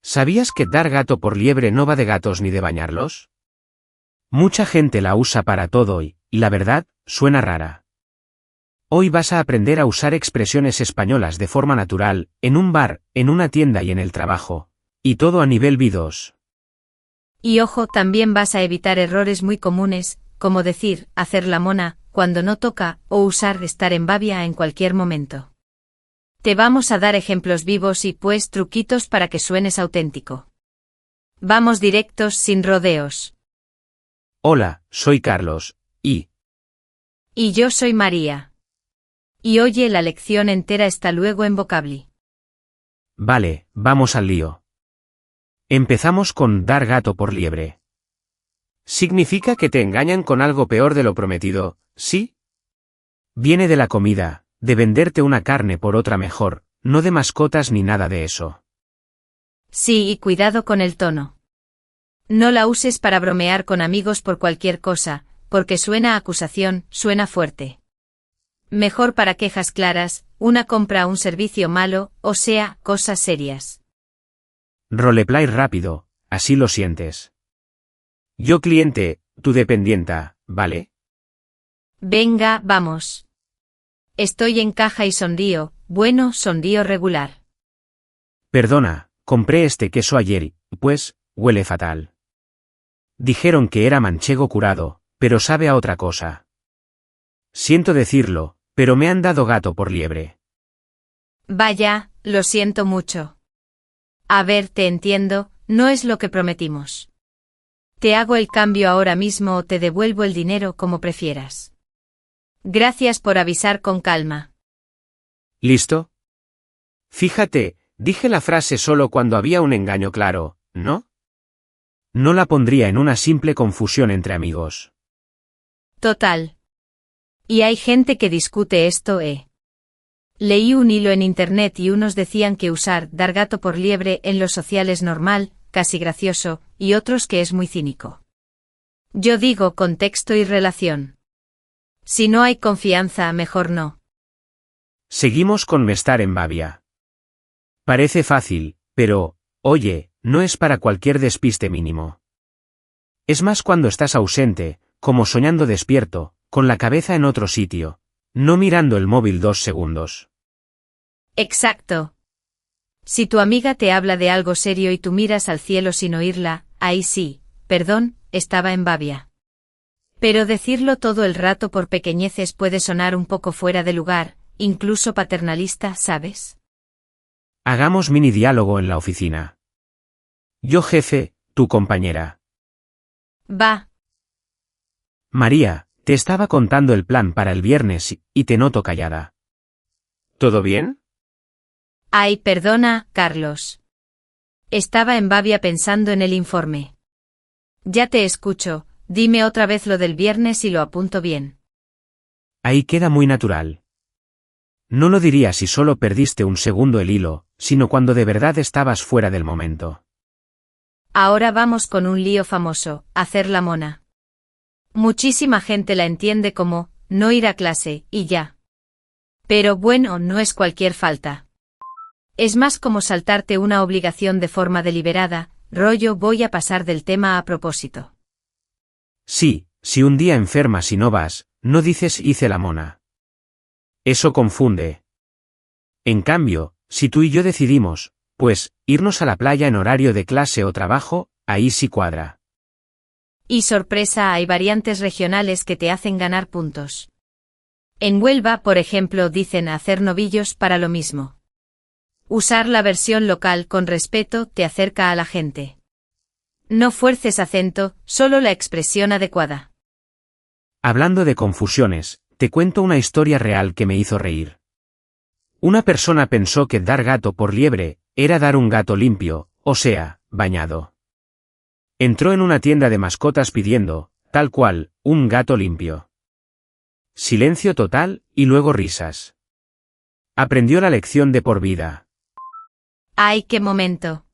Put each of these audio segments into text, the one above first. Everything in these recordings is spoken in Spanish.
¿Sabías que dar gato por liebre no va de gatos ni de bañarlos? Mucha gente la usa para todo y, la verdad, suena rara. Hoy vas a aprender a usar expresiones españolas de forma natural, en un bar, en una tienda y en el trabajo. Y todo a nivel B2. Y ojo, también vas a evitar errores muy comunes, como decir, hacer la mona, cuando no toca, o usar estar en babia en cualquier momento. Te vamos a dar ejemplos vivos y pues truquitos para que suenes auténtico. Vamos directos sin rodeos. Hola, soy Carlos, y yo soy María. Y oye, la lección entera está luego en Vocabli. Vale, vamos al lío. Empezamos con dar gato por liebre. Significa que te engañan con algo peor de lo prometido, ¿sí? Viene de la comida, de venderte una carne por otra mejor, no de mascotas ni nada de eso. Sí, y cuidado con el tono. No la uses para bromear con amigos por cualquier cosa, porque suena a acusación, suena fuerte. Mejor para quejas claras, una compra o un servicio malo, o sea, cosas serias. Roleplay rápido, así lo sientes. Yo cliente, tú dependienta, ¿vale? Venga, vamos. Estoy en caja y sonrío, bueno, sonrío regular. Perdona, compré este queso ayer y, pues, huele fatal. Dijeron que era manchego curado, pero sabe a otra cosa. Siento decirlo, pero me han dado gato por liebre. Vaya, lo siento mucho. A ver, te entiendo, no es lo que prometimos. Te hago el cambio ahora mismo o te devuelvo el dinero como prefieras. Gracias por avisar con calma. ¿Listo? Fíjate, dije la frase solo cuando había un engaño claro, ¿no? No la pondría en una simple confusión entre amigos. Total. Y hay gente que discute esto, Leí un hilo en internet y unos decían que usar dar gato por liebre en los sociales normal, casi gracioso, y otros que es muy cínico. Yo digo contexto y relación. Si no hay confianza, mejor no. Seguimos con estar en babia. Parece fácil, pero, oye, no es para cualquier despiste mínimo. Es más cuando estás ausente, como soñando despierto, con la cabeza en otro sitio, no mirando el móvil 2 segundos. Exacto. Si tu amiga te habla de algo serio y tú miras al cielo sin oírla, ahí sí, perdón, estaba en babia. Pero decirlo todo el rato por pequeñeces puede sonar un poco fuera de lugar, incluso paternalista, ¿sabes? Hagamos mini diálogo en la oficina. Yo jefe, tu compañera. Va. María, te estaba contando el plan para el viernes y te noto callada. ¿Todo bien? Ay, perdona, Carlos. Estaba en babia pensando en el informe. Ya te escucho, dime otra vez lo del viernes y lo apunto bien. Ahí queda muy natural. No lo diría si solo perdiste un segundo el hilo, sino cuando de verdad estabas fuera del momento. Ahora vamos con un lío famoso, hacer la mona. Muchísima gente la entiende como, no ir a clase, y ya. Pero bueno, no es cualquier falta. Es más como saltarte una obligación de forma deliberada, rollo voy a pasar del tema a propósito. Sí, si un día enfermas y no vas, no dices hice la mona. Eso confunde. En cambio, si tú y yo decidimos, pues, irnos a la playa en horario de clase o trabajo, ahí sí cuadra. Y sorpresa, hay variantes regionales que te hacen ganar puntos. En Huelva, por ejemplo, dicen hacer novillos para lo mismo. Usar la versión local con respeto te acerca a la gente. No fuerces acento, solo la expresión adecuada. Hablando de confusiones, te cuento una historia real que me hizo reír. Una persona pensó que dar gato por liebre era dar un gato limpio, o sea, bañado. Entró en una tienda de mascotas pidiendo, tal cual, un gato limpio. Silencio total, y luego risas. Aprendió la lección de por vida. ¡Ay, qué momento!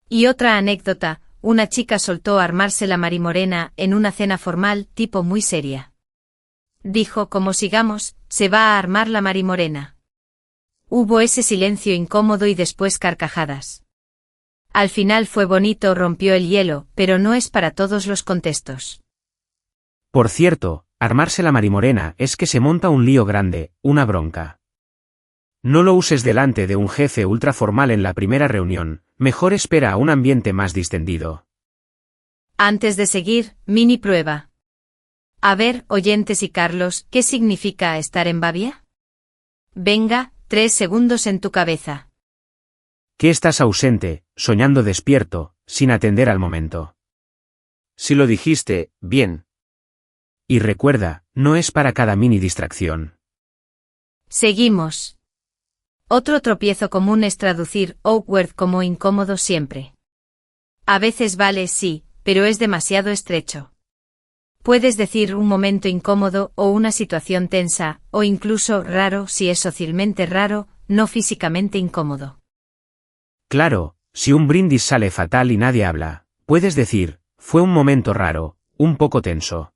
Y otra anécdota, una chica soltó armarse la marimorena en una cena formal tipo muy seria. Dijo como sigamos, se va a armar la marimorena. Hubo ese silencio incómodo y después carcajadas. Al final fue bonito, rompió el hielo, pero no es para todos los contextos. Por cierto, armarse la marimorena es que se monta un lío grande, una bronca. No lo uses delante de un jefe ultra formal en la primera reunión, mejor espera a un ambiente más distendido. Antes de seguir, mini prueba. A ver, oyentes y Carlos, ¿qué significa estar en Babia? Venga, 3 segundos en tu cabeza. ¿Qué estás ausente, soñando despierto, sin atender al momento? Si lo dijiste, bien. Y recuerda, no es para cada mini distracción. Seguimos. Otro tropiezo común es traducir awkward como incómodo siempre. A veces vale sí, pero es demasiado estrecho. Puedes decir un momento incómodo o una situación tensa, o incluso raro si es socialmente raro, no físicamente incómodo. Claro, si un brindis sale fatal y nadie habla, puedes decir, fue un momento raro, un poco tenso.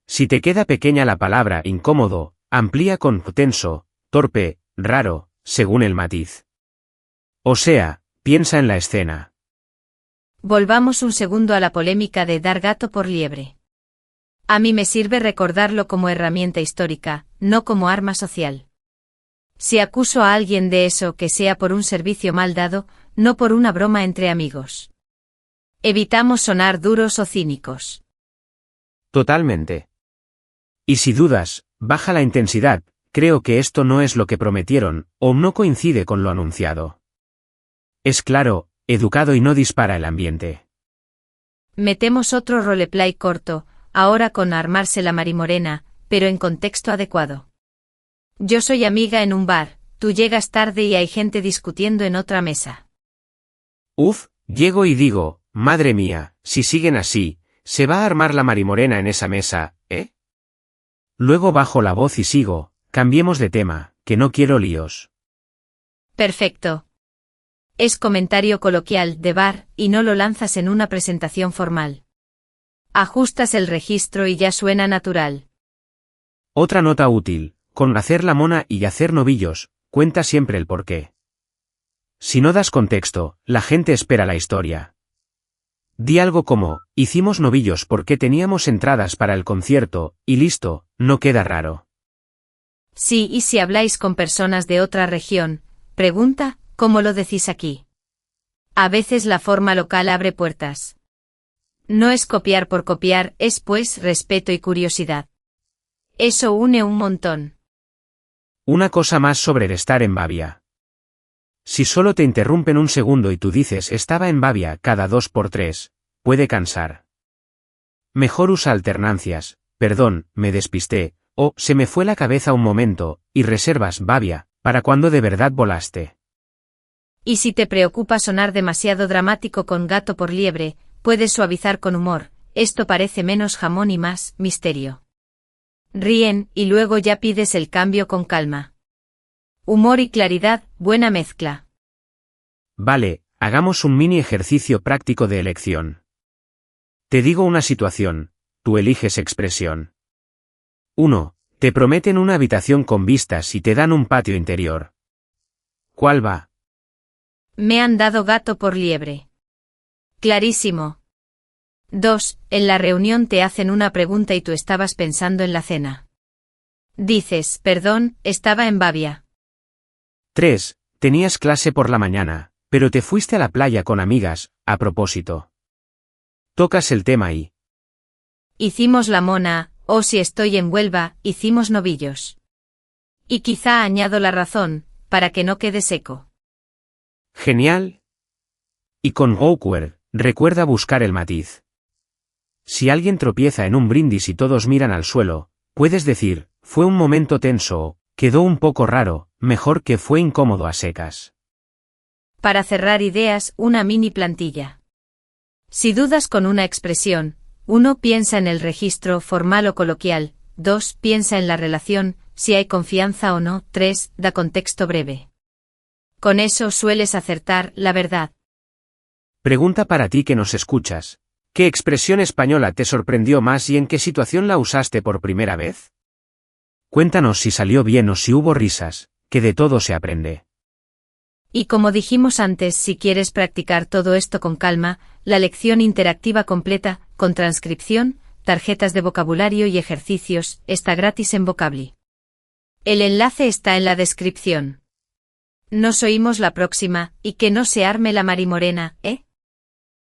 Si te queda pequeña la palabra incómodo, amplía con tenso, torpe, raro, según el matiz. O sea, piensa en la escena. Volvamos un segundo a la polémica de dar gato por liebre. A mí me sirve recordarlo como herramienta histórica, no como arma social. Si acuso a alguien de eso, que sea por un servicio mal dado, no por una broma entre amigos. Evitamos sonar duros o cínicos. Totalmente. Y si dudas, baja la intensidad, creo que esto no es lo que prometieron, o no coincide con lo anunciado. Es claro, educado y no dispara el ambiente. Metemos otro roleplay corto, ahora con armarse la marimorena, pero en contexto adecuado. Yo soy amiga en un bar, tú llegas tarde y hay gente discutiendo en otra mesa. Uf, llego y digo, madre mía, si siguen así, se va a armar la marimorena en esa mesa, ¿eh? Luego bajo la voz y sigo, cambiemos de tema, que no quiero líos. Perfecto. Es comentario coloquial de bar y no lo lanzas en una presentación formal. Ajustas el registro y ya suena natural. Otra nota útil, con hacer la mona y hacer novillos, cuenta siempre el porqué. Si no das contexto, la gente espera la historia. Di algo como, hicimos novillos porque teníamos entradas para el concierto, y listo, no queda raro. Sí, y si habláis con personas de otra región, pregunta, ¿cómo lo decís aquí? A veces la forma local abre puertas. No es copiar por copiar, es pues respeto y curiosidad. Eso une un montón. Una cosa más sobre el estar en Babia. Si solo te interrumpen un segundo y tú dices estaba en Babia cada 2x3, puede cansar. Mejor usa alternancias, perdón, me despisté, o se me fue la cabeza un momento, y reservas Babia, para cuando de verdad volaste. Y si te preocupa sonar demasiado dramático con gato por liebre, puedes suavizar con humor, esto parece menos jamón y más misterio. Ríen, y luego ya pides el cambio con calma. Humor y claridad, buena mezcla. Vale, hagamos un mini ejercicio práctico de elección. Te digo una situación, tú eliges expresión. 1. Te prometen una habitación con vistas y te dan un patio interior. ¿Cuál va? Me han dado gato por liebre. Clarísimo. 2. En la reunión te hacen una pregunta y tú estabas pensando en la cena. Dices, perdón, estaba en Babia. 3. Tenías clase por la mañana, pero te fuiste a la playa con amigas, a propósito. Tocas el tema y... Hicimos la mona, o si estoy en Huelva, hicimos novillos. Y quizá añado la razón, para que no quede seco. Genial. Y con awkward, recuerda buscar el matiz. Si alguien tropieza en un brindis y todos miran al suelo, puedes decir, fue un momento tenso o, quedó un poco raro, mejor que fue incómodo a secas. Para cerrar ideas, una mini plantilla. Si dudas con una expresión, 1. Piensa en el registro formal o coloquial, 2. Piensa en la relación, si hay confianza o no, 3. Da contexto breve. Con eso sueles acertar, la verdad. Pregunta para ti que nos escuchas. ¿Qué expresión española te sorprendió más y en qué situación la usaste por primera vez? Cuéntanos si salió bien o si hubo risas, que de todo se aprende. Y como dijimos antes, si quieres practicar todo esto con calma, la lección interactiva completa, con transcripción, tarjetas de vocabulario y ejercicios, está gratis en Vocably. El enlace está en la descripción. Nos oímos la próxima, y que no se arme la marimorena, ¿eh?